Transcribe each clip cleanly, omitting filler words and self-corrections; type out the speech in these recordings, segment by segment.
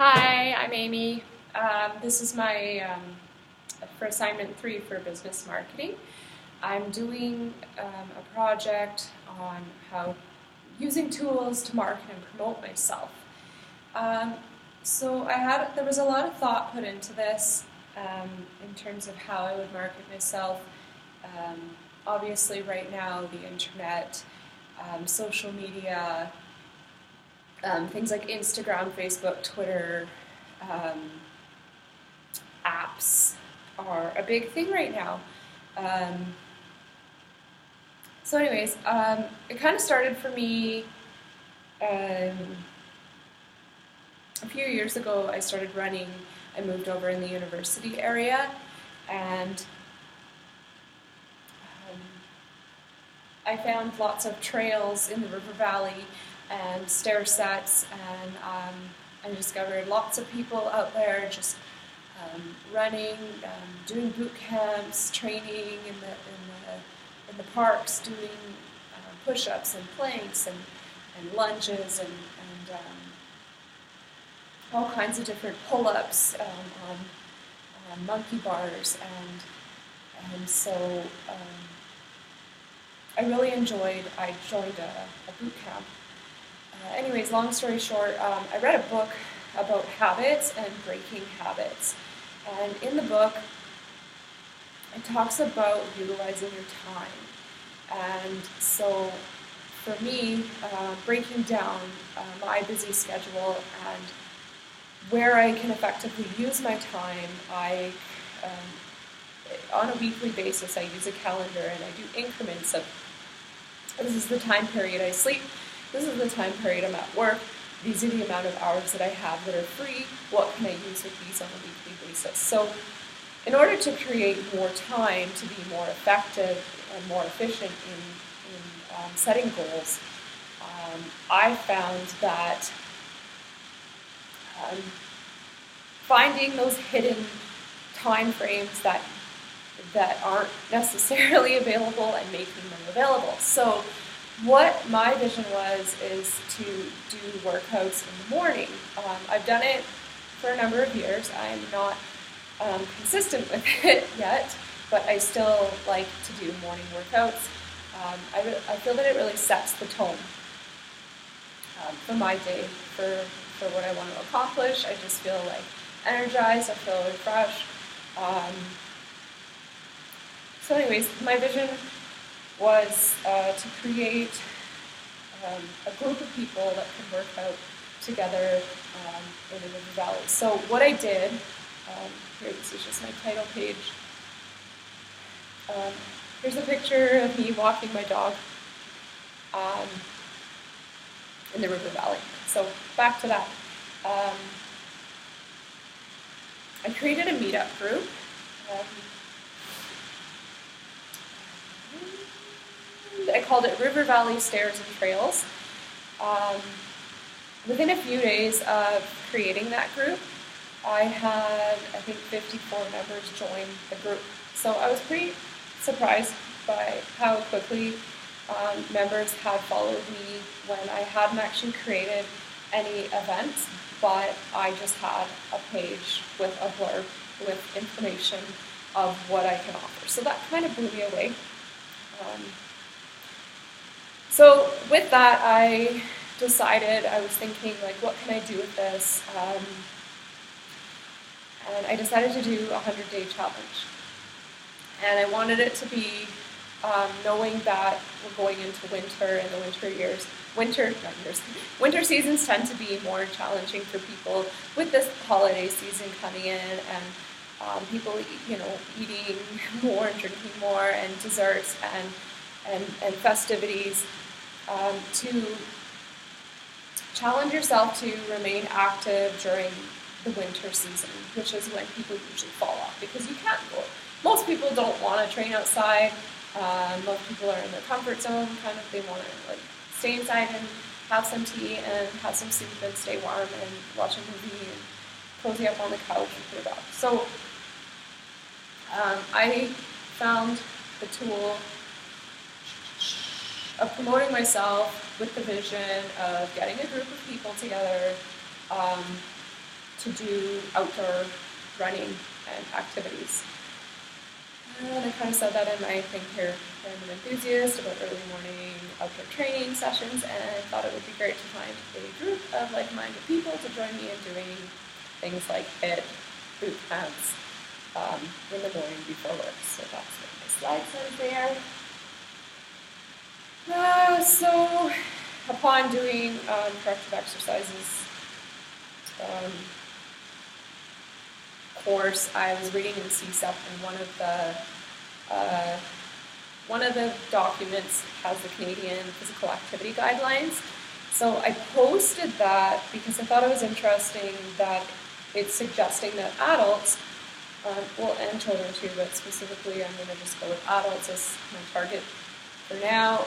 Hi, I'm Amy. This is my for assignment 3 for business marketing. I'm doing a project on how using tools to market and promote myself. There was a lot of thought put into this in terms of how I would market myself. Obviously, right now, the internet, social media, things like Instagram, Facebook, Twitter, apps are a big thing right now. It kind of started for me a few years ago. I started running. I moved over in the university area, and I found lots of trails in the river valley and stair sets, and I discovered lots of people out there just running, doing boot camps, training in the parks, doing push-ups and planks and lunges and all kinds of different pull-ups on monkey bars, and so I really enjoyed. I joined a boot camp. Anyways, long story short, I read a book about habits and breaking habits. And in the book, it talks about utilizing your time. And so for me, breaking down my busy schedule and where I can effectively use my time, on a weekly basis, I use a calendar and I do increments of, this is the time period I sleep, this is the time period I'm at work, these are the amount of hours that I have that are free, what can I use with these on a weekly basis? So in order to create more time to be more effective and more efficient in setting goals, I found that finding those hidden time frames that aren't necessarily available and making them available. So what my vision is to do workouts in the morning. I've done it for a number of years. I'm not consistent with it yet, but I still like to do morning workouts. I feel that it really sets the tone for my day, for what I want to accomplish. I just feel like energized, I feel refreshed. So anyways, my vision was to create a group of people that could work out together in the River Valley. So what I did, here, this is just my title page. Here's a picture of me walking my dog in the River Valley. So back to that. I created a meetup group. I called it River Valley Stairs and Trails. Within a few days of creating that group, I had, I think, 54 members join the group. So I was pretty surprised by how quickly members had followed me when I hadn't actually created any events, but I just had a page with a blurb with information of what I can offer. So that kind of blew me away. So with that, I decided, I was thinking, like, what can I do with this? And I decided to do a 100-day challenge. And I wanted it to be knowing that we're going into winter, and the winter seasons tend to be more challenging for people with this holiday season coming in, and people, eating more and drinking more, and desserts and festivities. To challenge yourself to remain active during the winter season, which is when people usually fall off, because you can't go. Most people don't want to train outside. Most people are in their comfort zone, kind of. They want to stay inside and have some tea and have some soup and stay warm and watch a movie and cozy up on the couch and put it up. So I found the tool of promoting myself with the vision of getting a group of people together to do outdoor running and activities. And I kind of said that in my thing here. I'm an enthusiast about early morning outdoor training sessions, and thought it would be great to find a group of like-minded people to join me in doing things like HIIT boot camps in the morning before work. So that's what my slide says there. So upon doing corrective exercises course, I was reading in CSEP, and one of the documents has the Canadian Physical Activity Guidelines. So I posted that because I thought it was interesting that it's suggesting that adults, well, and children too, but specifically I'm going to just go with adults as my target for now,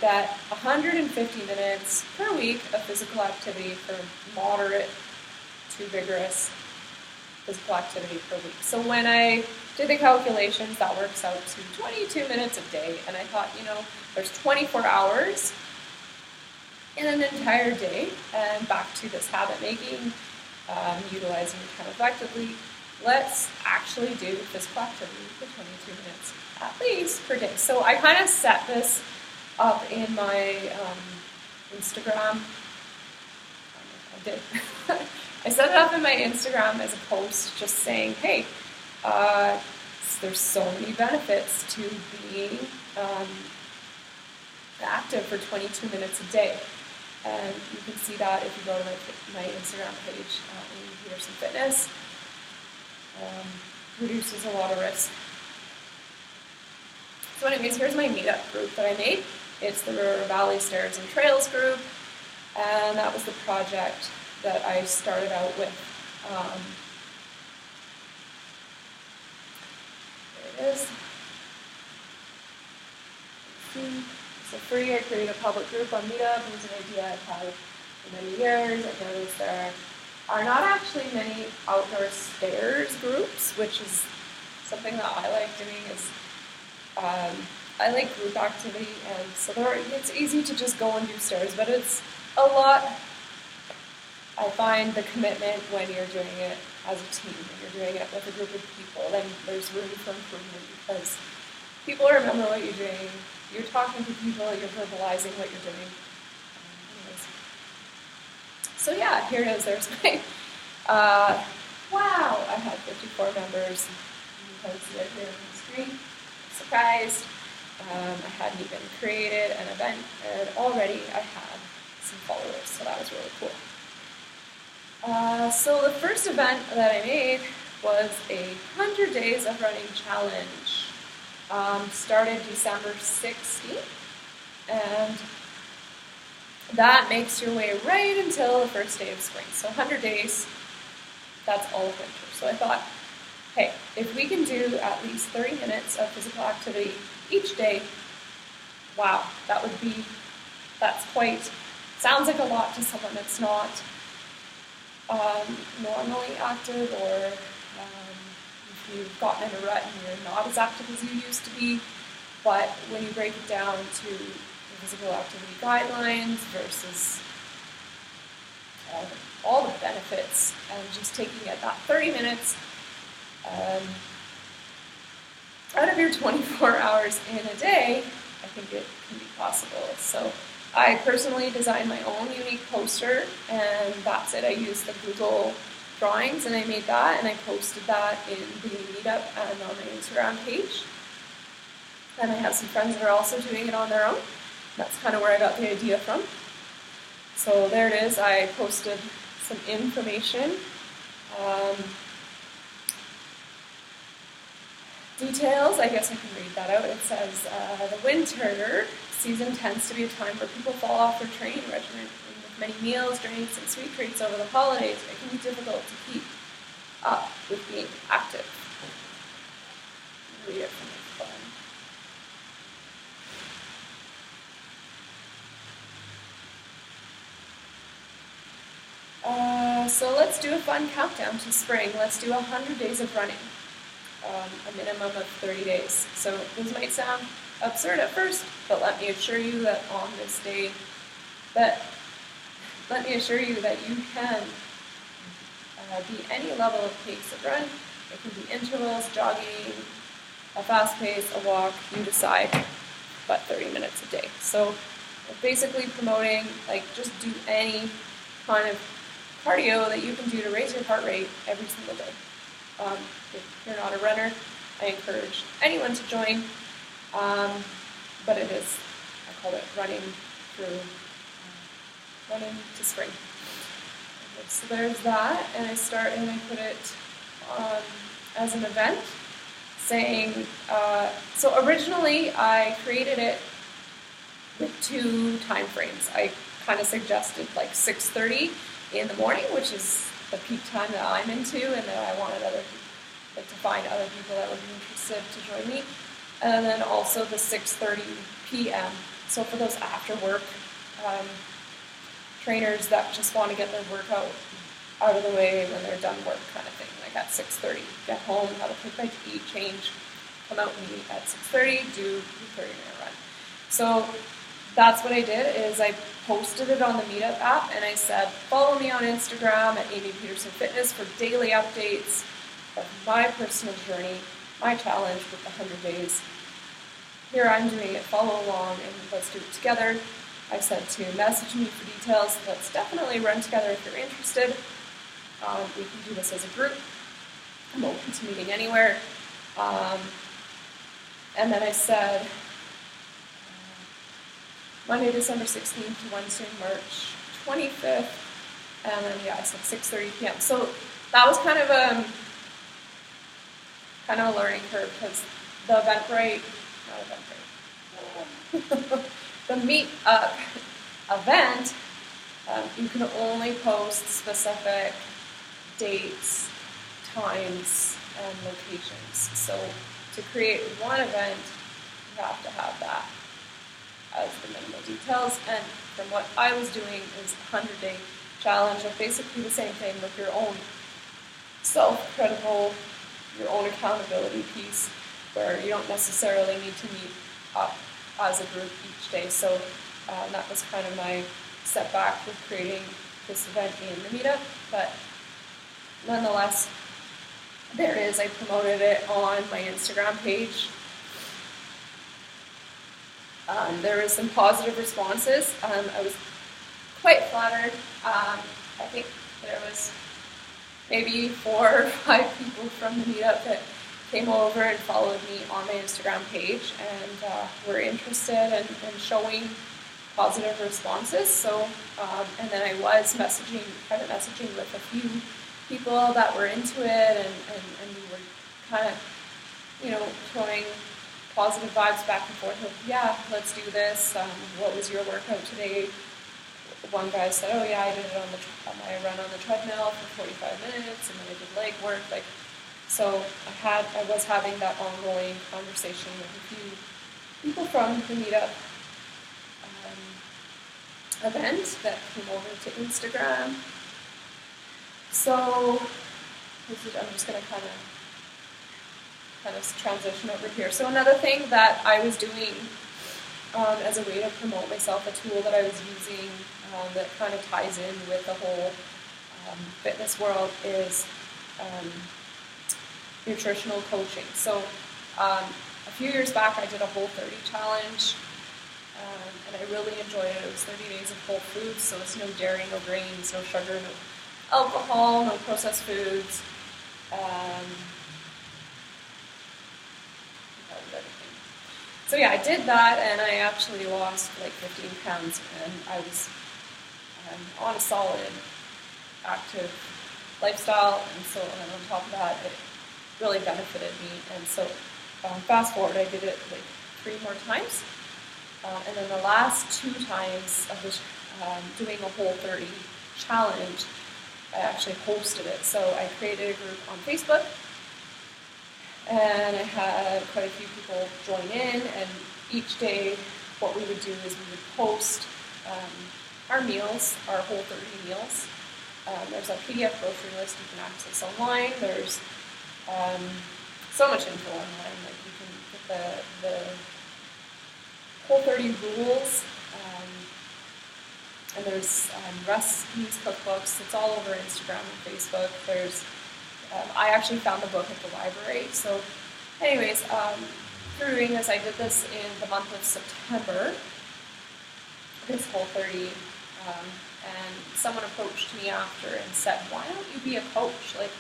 that 150 minutes per week of physical activity for moderate to vigorous physical activity per week. So when I did the calculations, that works out to 22 minutes a day, and I thought, there's 24 hours in an entire day, and back to this habit making, utilizing time effectively, let's actually do physical activity for 22 minutes at least per day. So I kind of set this up in my Instagram. I did. I set it up in my Instagram as a post just saying, hey, there's so many benefits to being active for 22 minutes a day. And you can see that if you go to my Instagram page, in Peterson Fitness. Reduces a lot of risk. So anyways, here's my meetup group that I made. It's the River Valley Stairs and Trails group, and that was the project that I started out with. There it is. So free, I created a public group on Meetup. It was an idea I've had for many years. I noticed there are not actually many outdoor stairs groups, which is something that I like doing. Is I like group activity, and so it's easy to just go and do stairs, but it's a lot. I find the commitment when you're doing it as a team, when you're doing it with a group of people, then there's room for improvement because people remember what you're doing. You're talking to people, you're verbalizing what you're doing. So yeah, here it is. There's my, wow, I had 54 members. You can see it here on the screen. Surprised. I hadn't even created an event, and already I had some followers, so that was really cool. So the first event that I made was a 100 Days of Running Challenge. Started December 16th, and that makes your way right until the first day of spring. So 100 days, that's all of winter. So I thought, hey, if we can do at least 30 minutes of physical activity each day, wow, sounds like a lot to someone that's not normally active, or if you've gotten in a rut and you're not as active as you used to be. But when you break it down to the physical activity guidelines versus all the benefits, and just taking it that 30 minutes out of your 24 hours in a day, I think it can be possible. So I personally designed my own unique poster, and that's it. I used the Google drawings, and I made that, and I posted that in the Meetup and on my Instagram page. And I have some friends that are also doing it on their own. That's kind of where I got the idea from. So there it is. I posted some information. Details, I guess I can read that out. It says, the winter season tends to be a time where people fall off their training regimen. And with many meals, drinks, and sweet treats over the holidays, it can be difficult to keep up with being active. Read it from my phone. So let's do a fun countdown to spring. Let's do 100 days of running. A minimum of 30 days. So this might sound absurd at first, but let me assure you that on this day, you can be any level of pace of run. It can be intervals, jogging, a fast pace, a walk, you decide, but 30 minutes a day. So we're basically promoting, like, just do any kind of cardio that you can do to raise your heart rate every single day. If you're not a runner, I encourage anyone to join, but it is, I call it running to spring. Okay, so there's that, and I put it as an event, saying, so originally I created it with 2 time frames. I kind of suggested like 6:30 in the morning, which is the peak time that I'm into, and that I wanted to find other people that would be interested to join me, and then also the 6:30 p.m. So for those after work trainers that just want to get their workout out of the way when they're done work, kind of thing. Like at 6:30, get home, have a quick bite to eat, change, come out and eat at 6:30, do your 30-minute run. So that's what I did, is I posted it on the Meetup app, and I said, follow me on Instagram at Amy Peterson Fitness for daily updates of my personal journey, my challenge with the 100 days. Here I'm doing it, follow along, and let's do it together. I said to message me for details. Let's definitely run together if you're interested. We can do this as a group. I'm open to meeting anywhere. And then I said Monday, December 16th to Wednesday, March 25th. And then, I said 6:30 p.m. So that was kind of a learning curve, because the the Meetup event, you can only post specific dates, times, and locations. So to create one event, you have to have that as the minimal details. And from what I was doing is a 100-day challenge of basically the same thing with your own self-critical, your own accountability piece, where you don't necessarily need to meet up as a group each day. So that was kind of my setback with creating this event in the Meetup. But nonetheless, there it is. I promoted it on my Instagram page. There was some positive responses. I was quite flattered. I think there was maybe 4 or 5 people from the Meetup that came over and followed me on my Instagram page and were interested in showing positive responses. So, and then I was private messaging with a few people that were into it, and we were kind of, throwing positive vibes back and forth of, yeah, let's do this. What was your workout today? One guy said, oh yeah, I did it I run on the treadmill for 45 minutes, and then I did leg work. So I was having that ongoing conversation with a few people from the Meetup event that came over to Instagram. So I'm just going to kind of transition over here. So another thing that I was doing as a way to promote myself, a tool that I was using that kind of ties in with the whole fitness world, is nutritional coaching. So a few years back I did a Whole30 challenge, and I really enjoyed it. It was 30 days of whole foods, so it's no dairy, no grains, no sugar, no alcohol, no processed foods. So yeah, I did that, and I actually lost like 15 pounds, and I was on a solid, active lifestyle, and on top of that, it really benefited me. And so fast forward, I did it like 3 more times, and then the last 2 times I was doing a Whole30 challenge. I actually hosted it. So I created a group on Facebook, and I had quite a few people join in, and each day what we would do is we would post our meals, our Whole30 meals. There's a PDF grocery list you can access online. There's so much info online. Like, you can get the Whole30 rules and there's recipes, cookbooks. It's all over Instagram and Facebook. There's I actually found the book at the library. So anyways, through doing this, I did this in the month of September, this Whole30, and someone approached me after and said, why don't you be a coach? Like,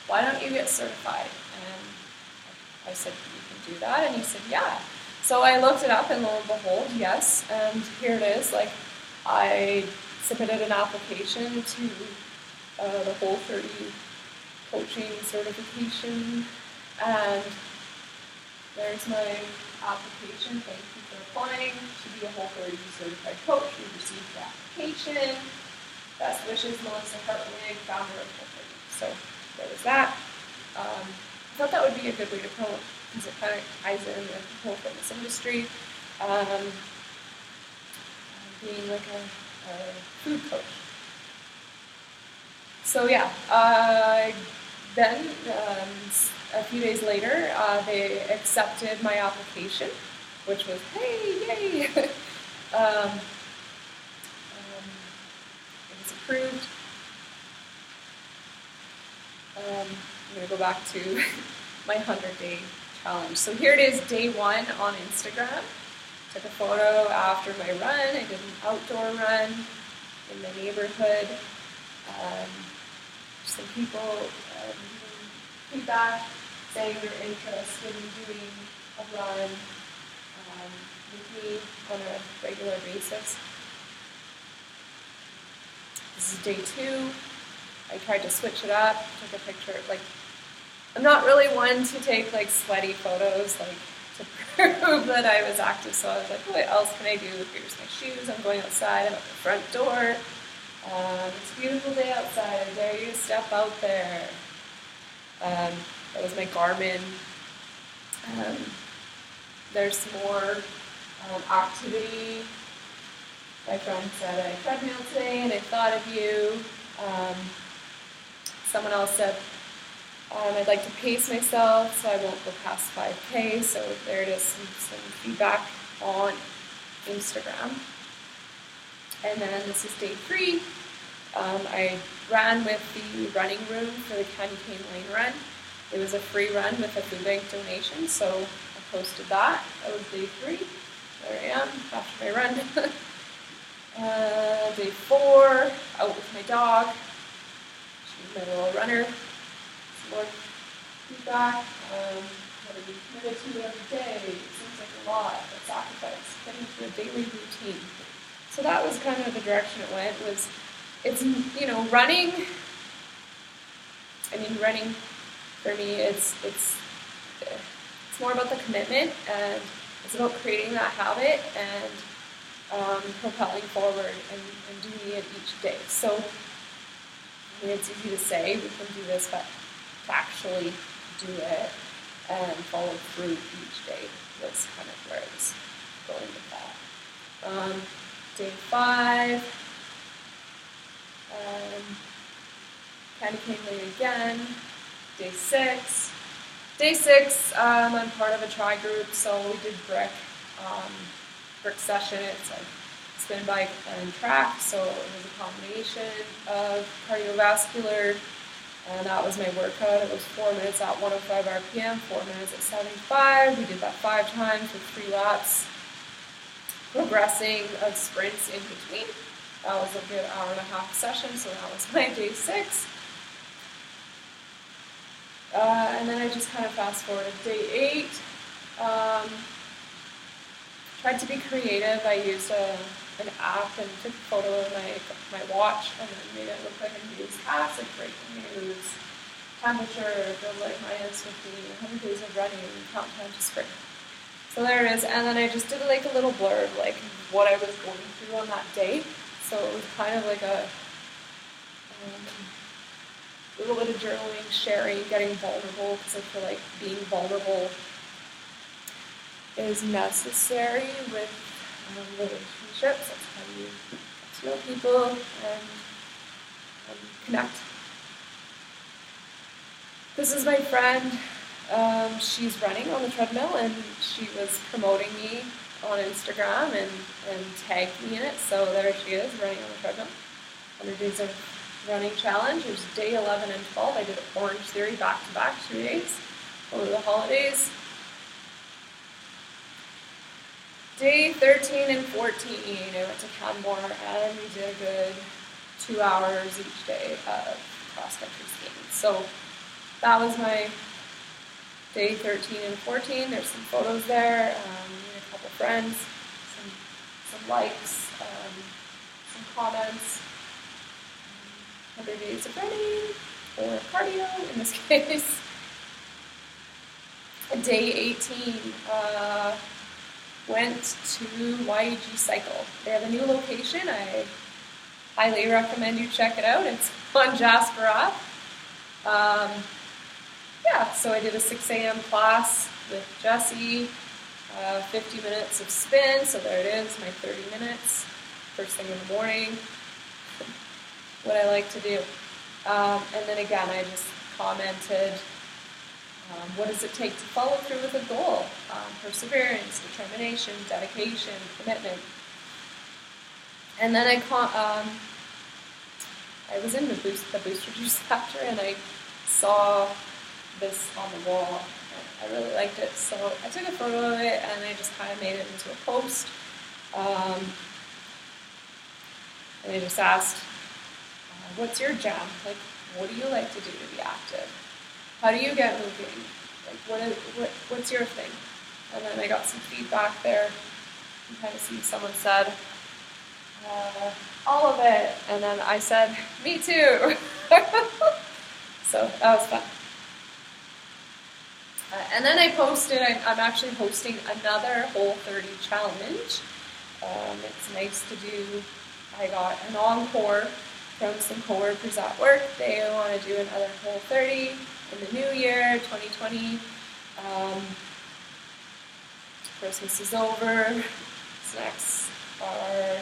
why don't you get certified? And I said, you can do that? And he said, yeah. So I looked it up, and lo and behold, yes, and here it is. Like, I submitted an application to the Whole30 coaching certification, and there's my application. Thank you for applying to be a Whole30 certified coach. We received your application. Best wishes, Melissa Hartwig, founder of Whole30. So there was that. I thought that would be a good way to promote, because it kind of ties in with the whole fitness industry. Being like a food coach. So yeah, then a few days later, they accepted my application, which was, hey, yay! It was approved. I'm going to go back to my 100-day challenge. So here it is, day 1 on Instagram. Took a photo after my run. I did an outdoor run in the neighborhood. Some people giving feedback, saying they're interested in doing a run with me on a regular basis. This is day 2. I tried to switch it up, took a picture. Like, I'm not really one to take like sweaty photos, like to prove that I was active. So I was like, what else can I do? Here's my shoes. I'm going outside. I'm at the front door. It's a beautiful day outside. I dare you to step out there. That was my Garmin. There's some more activity. My friend said I treadmill today, and I thought of you. Someone else said I'd like to pace myself so I won't go past 5K. So there it is, some feedback on Instagram. And then this is day 3. I ran with the running room for the Candy Cane Lane run. It was a free run with a food bank donation, so I posted that. That was day 3. There I am after my run. Day 4, out with my dog. She's my little runner. Some more feedback. What are we committed to every day? It seems like a lot, but sacrifice, getting to a daily routine. So that was kind of the direction it went. It's running. I mean, running for me, it's more about the commitment, and it's about creating that habit and propelling forward and doing it each day. So I mean, it's easy to say we can do this, but to actually do it and follow through each day was kind of where I was going with that. Day 5, Candy Cane Lane again. Day 6. Day 6, I'm part of a tri group, so we did brick session. It's like spin bike and track, so it was a combination of cardiovascular, and that was my workout. It was 4 minutes at 105 RPM, 4 minutes at 75. We did that 5 times with 3 laps, progressing of sprints in between. That was a good hour-and-a-half session, so that was my day 6. And then I just kind of fast forwarded. Day 8, tried to be creative. I used an app and took a photo of my watch and then made it look like a news acid breaking news, temperature, feels like minus 15, 100 days of running, countdown to spring. So there it is, and then I just did like a little blurb, like what I was going through on that day. So it was kind of like a little bit of journaling, sharing, getting vulnerable, because I feel like being vulnerable is necessary with relationships. That's how you get to know people and connect. This is my friend. She's running on the treadmill, and she was promoting me on Instagram and tagged me in it. So there she is, running on the treadmill. 100 Days of Running Challenge. It was day 11 and 12. I did Orange Theory back-to-back 2 days over the holidays. Day 13 and 14, I went to Canmore and we did a good 2 hours each day of cross-country skiing. So that was my day 13 and 14. There's some photos there, a couple friends, some likes, some comments. 100 days of running, or cardio in this case. Day 18, went to YEG Cycle. They have a new location. I highly recommend you check it out. It's on Jasper Ave. So I did a 6 a.m. class with Jessie, 50 minutes of spin, so there it is, my 30 minutes, first thing in the morning, what I like to do. And then again, I just commented, what does it take to follow through with a goal? Perseverance, determination, dedication, commitment. And then I was in the booster juice after, and I saw this on the wall. I really liked it, so I took a photo of it and I just kind of made it into a post. And I just asked, what's your jam? Like, what do you like to do to be active? How do you get moving? Like, what's your thing? And then I got some feedback there. You can kind of see someone said, all of it. And then I said, me too. So that was fun. And then I posted, I'm actually hosting another Whole30 challenge. It's nice to do. I got an encore from some coworkers at work. They want to do another Whole30 in the new year, 2020. Christmas is over. Snacks are,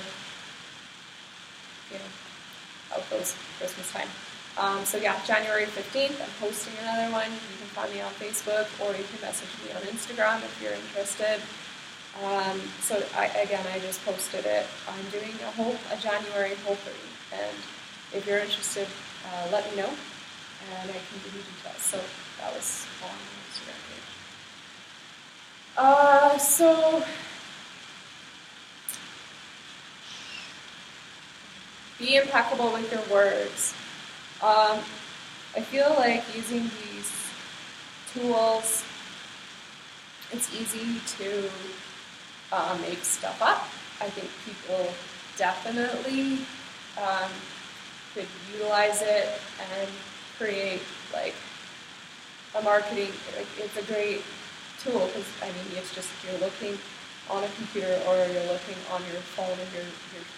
how close Christmas time. So yeah, January 15th, I'm posting another one. You can find me on Facebook, or you can message me on Instagram if you're interested. So I just posted it. I'm doing a January Whole30, and if you're interested, let me know, and I can give you details. So that was on my Instagram page. So be impeccable with your words. I feel like using these tools, it's easy to make stuff up. I think people definitely could utilize it and create like a marketing, it's a great tool because it's just you're looking on a computer or you're looking on your phone and you're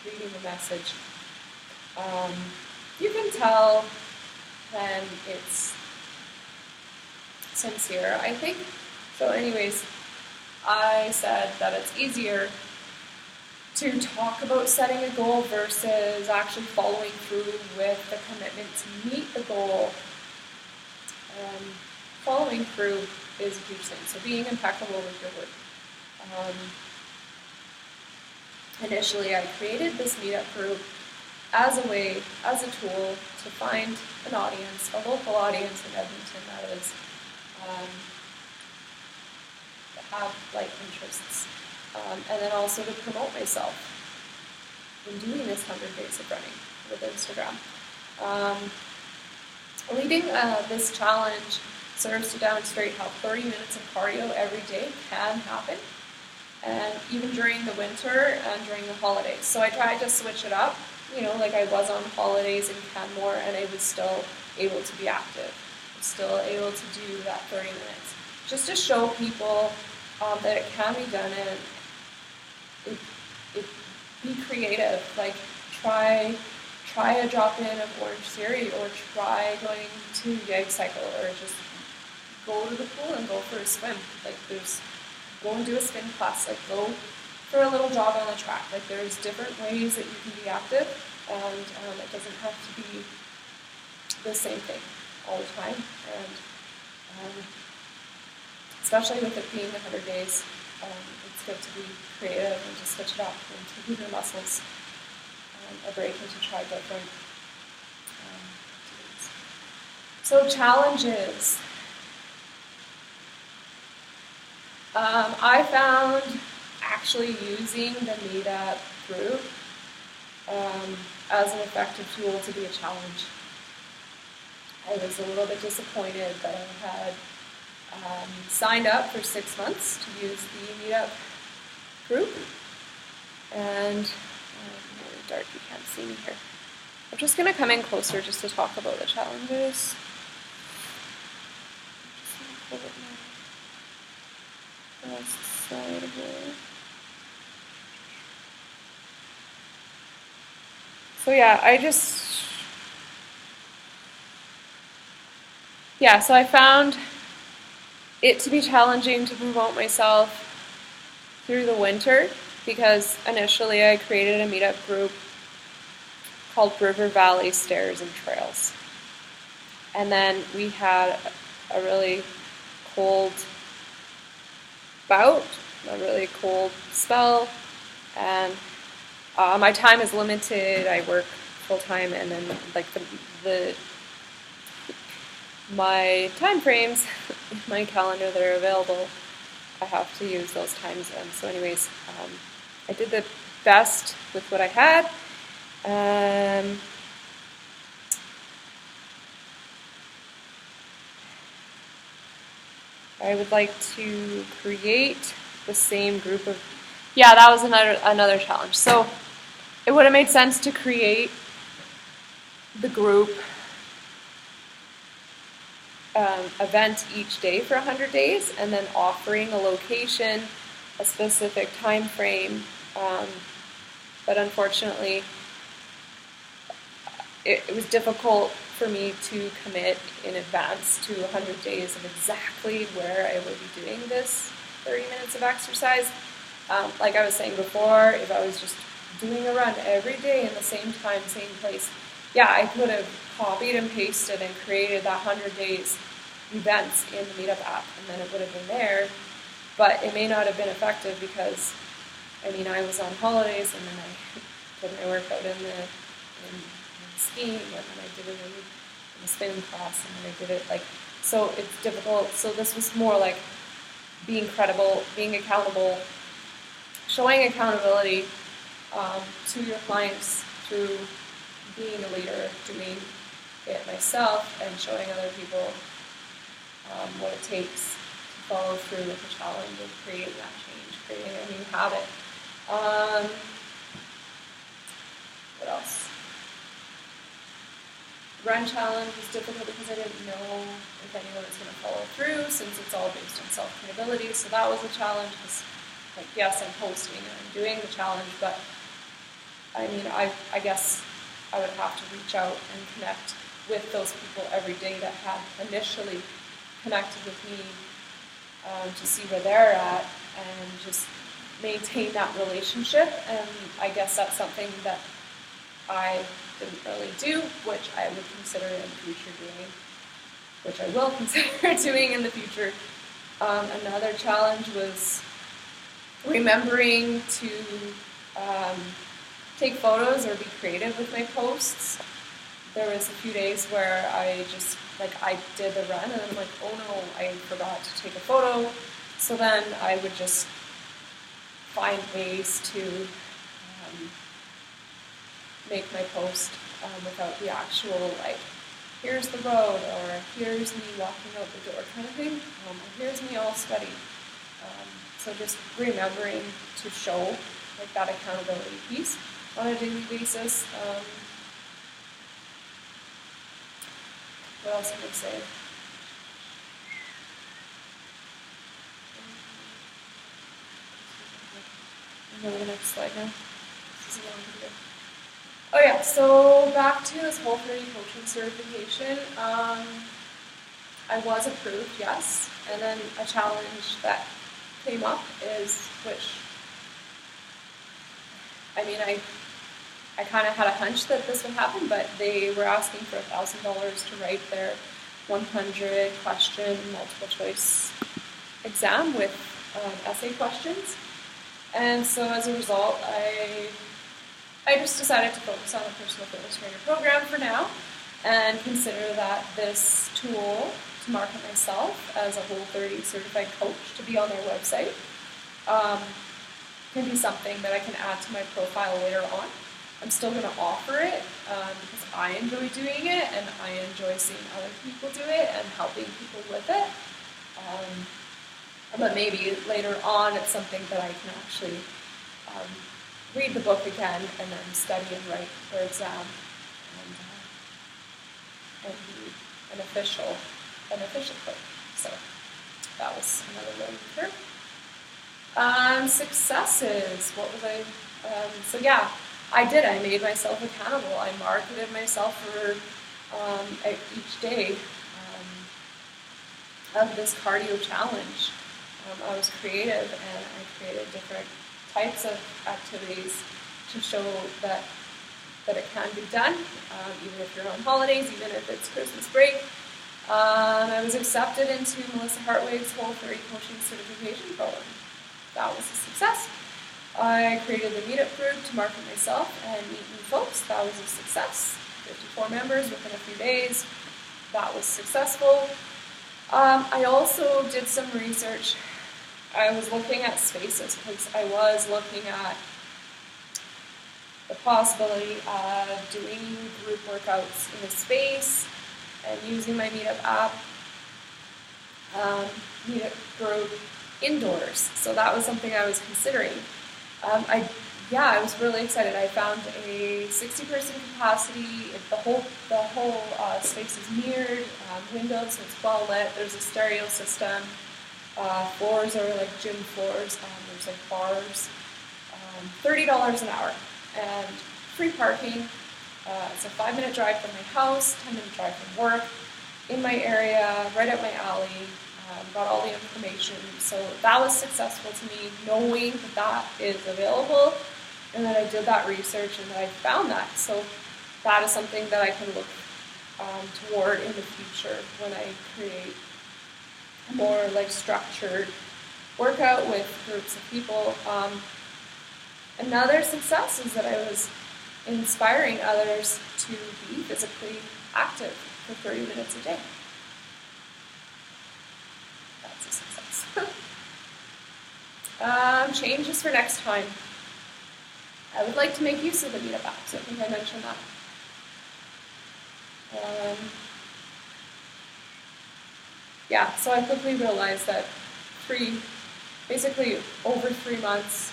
reading the message. You can tell when it's sincere, I think. So anyways, I said that it's easier to talk about setting a goal versus actually following through with the commitment to meet the goal. Following through is a huge thing. So being impeccable with your word. Initially, I created this meetup group as a tool to find an audience, a local audience in Edmonton that is, that have like interests, and then also to promote myself in doing this 100 days of running with Instagram. Leading this challenge serves to demonstrate how 30 minutes of cardio every day can happen, and even during the winter and during the holidays. So I tried to switch it up. Like I was on holidays in Canmore and I was still able to be active. I was still able to do that 30 minutes. Just to show people that it can be done, and be creative. Like try a drop-in of Orange Theory, or try going to YEG Cycle, or just go to the pool and go for a swim. Like go and do a spin class. Like go for a little jog on the track. Like there's different ways that you can be active, and it doesn't have to be the same thing all the time. And especially with it being 100 days, it's good to be creative and to switch it up and to give your muscles a break and to try different activities. So challenges. I found actually using the meetup group as an effective tool to be a challenge. I was a little bit disappointed that I had signed up for 6 months to use the meetup group, and really dark, you can't see me here. I'm just going to come in closer just to talk about the challenges. Just pull it now. Last slide here. So so I found it to be challenging to promote myself through the winter, because initially I created a meetup group called River Valley Stairs and Trails. And then we had a really cold bout, a really cold spell, and my time is limited. I work full time, and then like my time frames in my calendar that are available, I have to use those times in. So anyways, I did the best with what I had. I would like to create the same group of, that was another challenge. So it would have made sense to create the group event each day for 100 days, and then offering a location, a specific time frame. But unfortunately, it was difficult for me to commit in advance to 100 days of exactly where I would be doing this 30 minutes of exercise. Like I was saying before, if I was just doing a run every day in the same time, same place, I could have copied and pasted and created that 100 days events in the Meetup app, and then it would have been there, but it may not have been effective because, I was on holidays, and then I did my workout in skiing, and then I did it in the spinning class, and then I did it so it's difficult. So this was more like being credible, being accountable, showing accountability to your clients through being a leader, doing it myself, and showing other people what it takes to follow through with the challenge of creating that change, creating a new habit. What else? Run challenge was difficult because I didn't know if anyone was going to follow through, since it's all based on self-accountability. So that was a challenge. Because, yes, I'm posting and I'm doing the challenge, but I guess I would have to reach out and connect with those people every day that had initially connected with me to see where they're at and just maintain that relationship. And I guess that's something that I didn't really do, which I would consider in the future doing, which I will consider doing in the future. Another challenge was remembering to take photos or be creative with my posts. There was a few days where I just, I did the run and I'm like, oh no, I forgot to take a photo. So then I would just find ways to make my post without the actual, here's the road, or here's me walking out the door kind of thing, or here's me all sweaty. So just remembering to show that accountability piece on a daily basis. What else can I say? I'll go to the next slide now. This is a long video. Oh yeah, so back to this Whole 30 coaching certification. I was approved, yes, and then a challenge that came up is, which, I kind of had a hunch that this would happen, but they were asking for $1,000 to write their 100 question multiple choice exam with essay questions. And so as a result, I just decided to focus on the personal fitness trainer program for now and consider that this tool to market myself as a Whole30 certified coach to be on their website can be something that I can add to my profile later on. I'm still going to offer it because I enjoy doing it and I enjoy seeing other people do it and helping people with it. But maybe later on it's something that I can actually read the book again and then study and write for exam and be an official coach. So that was another learning curve. Successes. What was I? So yeah, I did. I made myself accountable. I marketed myself for each day of this cardio challenge. I was creative and I created different types of activities to show that it can be done, even if you're on holidays, even if it's Christmas break. I was accepted into Melissa Hartwig's Whole30 Coaching Certification Program. That was a success. I created the meetup group to market myself and meet new folks. That was a success. 54 members within a few days. That was successful. I also did some research. I was looking at spaces because I was looking at the possibility of doing group workouts in a space and using my Meetup app, Meetup group indoors. So that was something I was considering. I was really excited. I found a 60-person capacity. The whole space is mirrored, windows, so it's well lit. There's a stereo system. Floors are like gym floors. There's like bars. $30 an hour and free parking. It's a 5-minute drive from my house, 10-minute drive from work, in my area, right up my alley. Got all the information. So that was successful to me, knowing that that is available, and that I did that research and that I found that. So that is something that I can look toward in the future when I create a more like structured workout with groups of people. Another success is that I was inspiring others to be physically active for 30 minutes a day. That's a success. Changes for next time. I would like to make use of the Meetup app, so I think I mentioned that. So I quickly realized that basically over 3 months,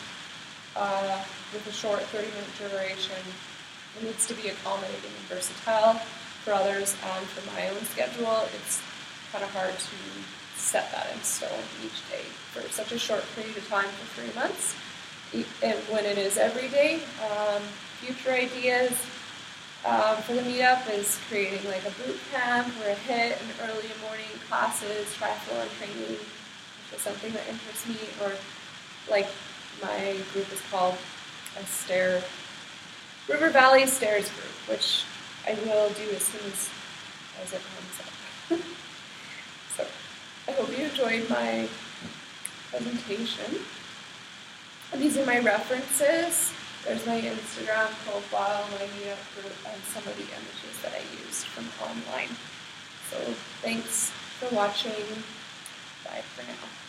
with a short 30-minute duration, it needs to be accommodating and versatile for others and for my own schedule. It's kind of hard to set that in stone each day for such a short period of time for 3 months. And when it is every day, future ideas for the meetup is creating like a boot camp or a HIIT and early morning classes, triathlon training, which is something that interests me, or like my group is called River Valley Stairs group, which I will do as soon as it comes up. So I hope you enjoyed my presentation. And these are my references. There's my Instagram profile, my meetup group, and some of the images that I used from online. So thanks for watching. Bye for now.